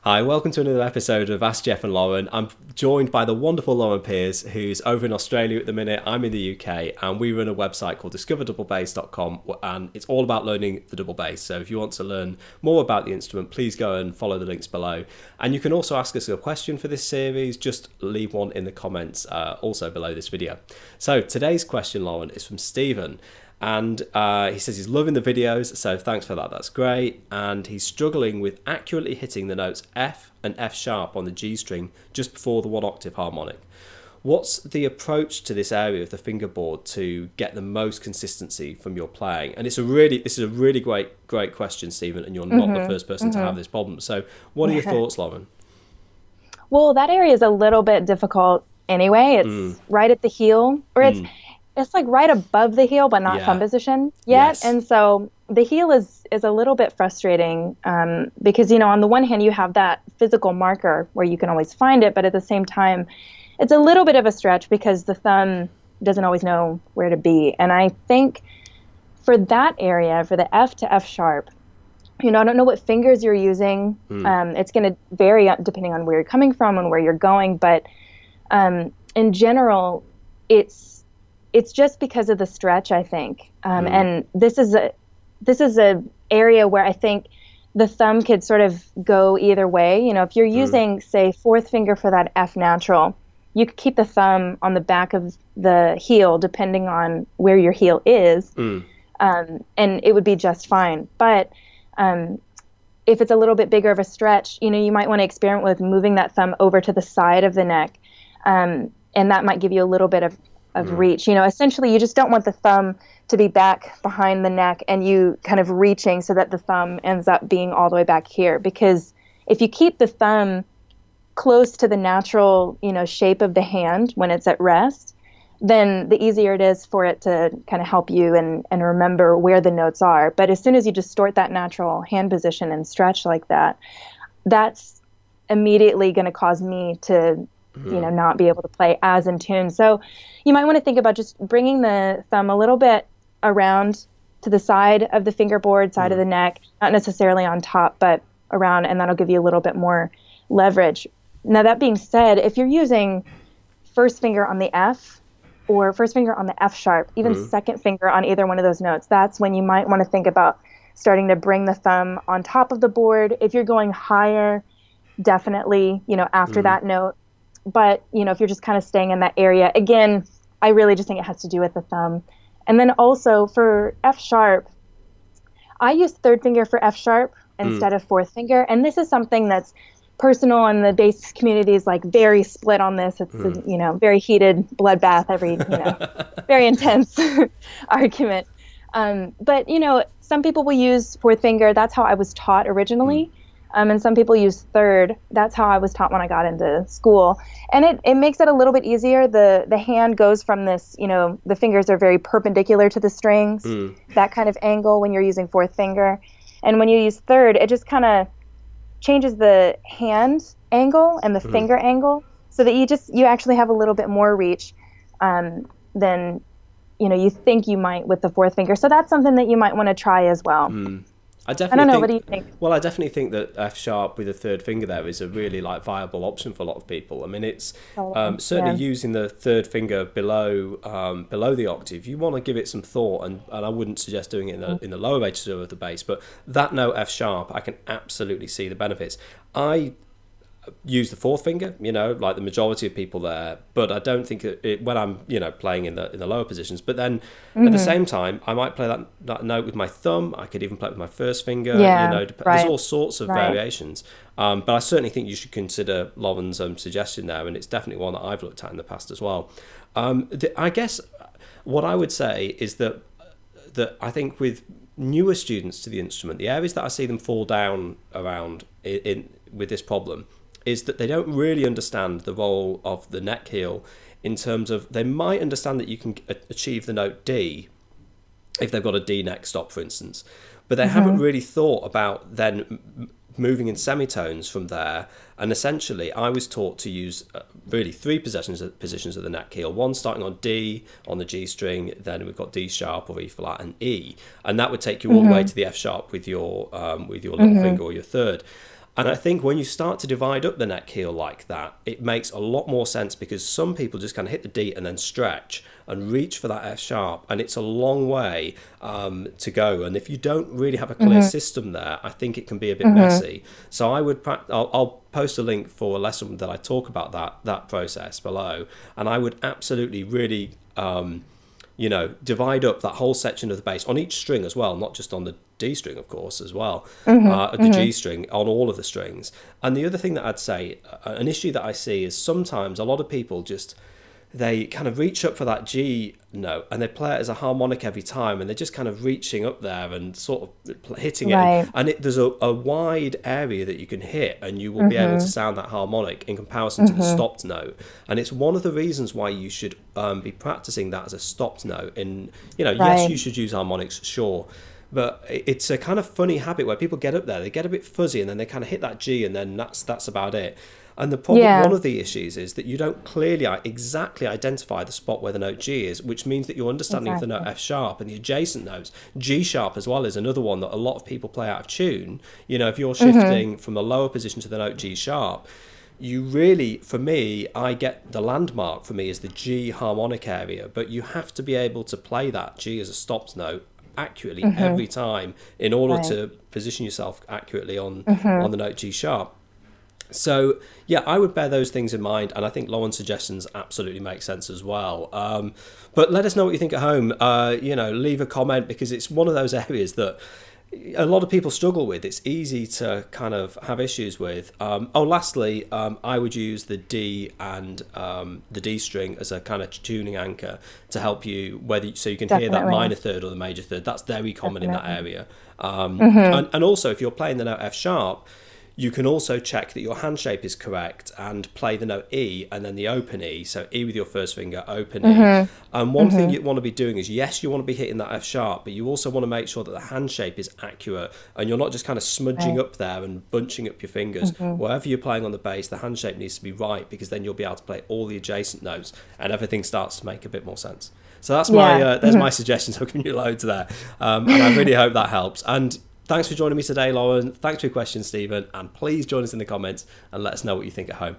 Hi, welcome to another episode of Ask Geoff and Lauren. I'm joined by the wonderful Lauren Pearce, who's over in Australia at the minute. I'm in the UK, and we run a website called discoverdouble-bass.com, and it's all about learning the double bass. So if you want to learn more about the instrument, please go and follow the links below. And you can also ask us a question for this series. Just leave one in the comments also below this video. So today's question, Lauren, is from Stephen. And he says he's loving the videos, so thanks for that, that's great. And he's struggling with accurately hitting the notes F and F sharp on the G string just before the 1-octave harmonic. What's the approach to this area of the fingerboard to get the most consistency from your playing? And this is a really great question, Stephen, and you're not the first person to have this problem. So what are your thoughts, Lauren? Well, that area is a little bit difficult anyway. It's right at the heel, or it's like right above the heel, but not thumb position yet. Yes. And so the heel is a little bit frustrating because, you know, on the one hand, you have that physical marker where you can always find it. But at the same time, it's a little bit of a stretch because the thumb doesn't always know where to be. And I think for that area, for the F to F sharp, you know, I don't know what fingers you're using. It's going to vary depending on where you're coming from and where you're going. But in general, it's just because of the stretch, I think. And this is a area where I think the thumb could sort of go either way. You know, if you're using, say, fourth finger for that F natural, you could keep the thumb on the back of the heel, depending on where your heel is, and it would be just fine. But if it's a little bit bigger of a stretch, you know, you might want to experiment with moving that thumb over to the side of the neck, and that might give you a little bit of reach. You know, essentially you just don't want the thumb to be back behind the neck and you kind of reaching so that the thumb ends up being all the way back here. Because if you keep the thumb close to the natural, you know, shape of the hand when it's at rest, then the easier it is for it to kind of help you and remember where the notes are. But as soon as you distort that natural hand position and stretch like that, that's immediately going to cause me to you know, not be able to play as in tune. So you might want to think about just bringing the thumb a little bit around to the side of the fingerboard, side of the neck, not necessarily on top, but around, and that'll give you a little bit more leverage. Now, that being said, if you're using first finger on the F or first finger on the F sharp, even second finger on either one of those notes, that's when you might want to think about starting to bring the thumb on top of the board. If you're going higher, definitely, you know, after that note. But, you know, if you're just kind of staying in that area, again, I really just think it has to do with the thumb. And then also for F sharp, I use third finger for F sharp instead of fourth finger. And this is something that's personal, and the bass community is like very split on this. It's a, you know, very heated bloodbath, you know, very intense argument. But, you know, some people will use fourth finger. That's how I was taught originally. And some people use third. That's how I was taught when I got into school. And it makes it a little bit easier. The hand goes from this, you know, the fingers are very perpendicular to the strings, that kind of angle when you're using fourth finger. And when you use third, it just kind of changes the hand angle and the finger angle so that you actually have a little bit more reach than, you know, you think you might with the fourth finger. So that's something that you might want to try as well. I don't know. What do you think? Well, I definitely think that F sharp with a third finger there is a really viable option for a lot of people. I mean, it's certainly using the third finger below the octave. You want to give it some thought, and I wouldn't suggest doing it in the lower register of the bass. But that note F sharp, I can absolutely see the benefits. I use the fourth finger, you know, like the majority of people there, but I don't think when I'm, you know, playing in the lower positions. But then at the same time, I might play that note with my thumb. I could even play it with my first finger. You know, there's all sorts of variations. But I certainly think you should consider Lauren's suggestion there, and it's definitely one that I've looked at in the past as well. I guess what I would say is that I think with newer students to the instrument, the areas that I see them fall down around with this problem is that they don't really understand the role of the neck heel in terms of, they might understand that you can achieve the note D if they've got a D neck stop, for instance, but they haven't really thought about then moving in semitones from there. And essentially I was taught to use really three positions of the neck heel, one starting on D on the G string, then we've got D sharp or E flat and E, and that would take you all the way to the F sharp with your little finger or your third. And I think when you start to divide up the neck heel like that, it makes a lot more sense, because some people just kind of hit the D and then stretch and reach for that F sharp, and it's a long way to go. And if you don't really have a clear system there, I think it can be a bit messy. So I would, I'll post a link for a lesson that I talk about that process below, and I would absolutely really you know, divide up that whole section of the bass on each string as well, not just on the D string, of course, as well, the G string, on all of the strings. And the other thing that I'd say, an issue that I see, is sometimes a lot of people just, they kind of reach up for that G note and they play it as a harmonic every time, and they're just kind of reaching up there and sort of hitting it. And there's a wide area that you can hit, and you will be able to sound that harmonic in comparison to the stopped note. And it's one of the reasons why you should be practicing that as a stopped note. In, you know, yes, you should use harmonics, sure. But it's a kind of funny habit where people get up there, they get a bit fuzzy, and then they kind of hit that G, and then that's about it. And the problem, one of the issues, is that you don't clearly exactly identify the spot where the note G is, which means that your understanding of the note F sharp and the adjacent notes, G sharp as well, is another one that a lot of people play out of tune. You know, if you're shifting from a lower position to the note G sharp, you really, for me, I get the landmark for me is the G harmonic area, but you have to be able to play that G as a stopped note accurately every time in order to position yourself accurately on the note G sharp. So yeah, I would bear those things in mind, and I think Lauren's suggestions absolutely make sense as well. But let us know what you think at home. You know, leave a comment, because it's one of those areas that a lot of people struggle with. It's easy to kind of have issues with. Lastly, I would use the D and the D string as a kind of tuning anchor to help you, so you can hear that minor third or the major third. That's very common in that area. And also, if you're playing the note F sharp, you can also check that your hand shape is correct and play the note E and then the open E. So E with your first finger, open E. And one thing you want to be doing is, yes, you want to be hitting that F sharp, but you also want to make sure that the hand shape is accurate, and you're not just kind of smudging up there and bunching up your fingers. Wherever you're playing on the bass, the hand shape needs to be right, because then you'll be able to play all the adjacent notes and everything starts to make a bit more sense. So that's my there's my suggestions. I've given you loads there, and I really hope that helps. And thanks for joining me today, Lauren. Thanks for your questions, Stephen. And please join us in the comments and let us know what you think at home.